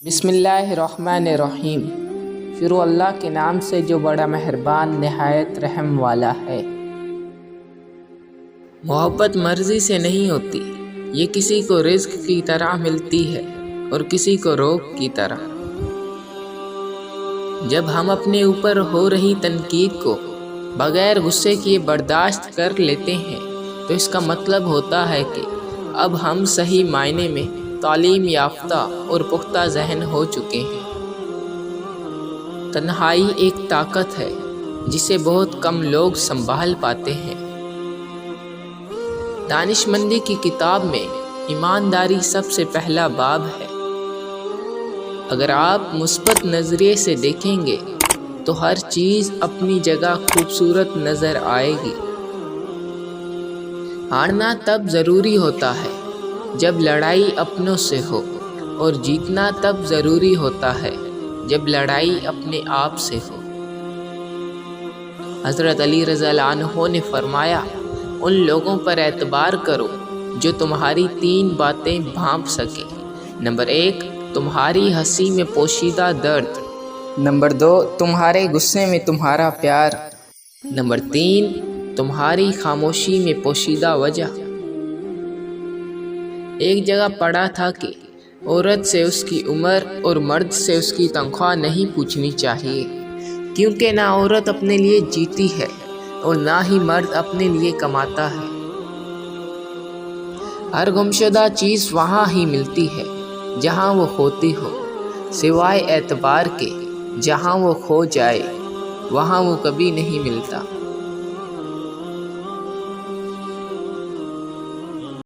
بسم اللہ الرحمن الرحیم۔ شروع اللہ کے نام سے جو بڑا مہربان نہایت رحم والا ہے۔ محبت مرضی سے نہیں ہوتی، یہ کسی کو رزق کی طرح ملتی ہے اور کسی کو روک کی طرح۔ جب ہم اپنے اوپر ہو رہی تنقید کو بغیر غصے کیے برداشت کر لیتے ہیں تو اس کا مطلب ہوتا ہے کہ اب ہم صحیح معنی میں تعلیم یافتہ اور پختہ ذہن ہو چکے ہیں۔ تنہائی ایک طاقت ہے جسے بہت کم لوگ سنبھال پاتے ہیں۔ دانش مندی کی کتاب میں ایمانداری سب سے پہلا باب ہے۔ اگر آپ مثبت نظریے سے دیکھیں گے تو ہر چیز اپنی جگہ خوبصورت نظر آئے گی۔ ہارنا تب ضروری ہوتا ہے جب لڑائی اپنوں سے ہو، اور جیتنا تب ضروری ہوتا ہے جب لڑائی اپنے آپ سے ہو۔ حضرت علی رضی اللہ عنہ نے فرمایا، ان لوگوں پر اعتبار کرو جو تمہاری 3 باتیں بھانپ سکے۔ نمبر 1، تمہاری ہنسی میں پوشیدہ درد۔ نمبر 2، تمہارے غصے میں تمہارا پیار۔ نمبر 3، تمہاری خاموشی میں پوشیدہ وجہ۔ ایک جگہ پڑھا تھا کہ عورت سے اس کی عمر اور مرد سے اس کی تنخواہ نہیں پوچھنی چاہیے، کیونکہ نہ عورت اپنے لیے جیتی ہے اور نہ ہی مرد اپنے لیے کماتا ہے۔ ہر گمشدہ چیز وہاں ہی ملتی ہے جہاں وہ کھوتی ہو، سوائے اعتبار کے۔ جہاں وہ کھو جائے وہاں وہ کبھی نہیں ملتا۔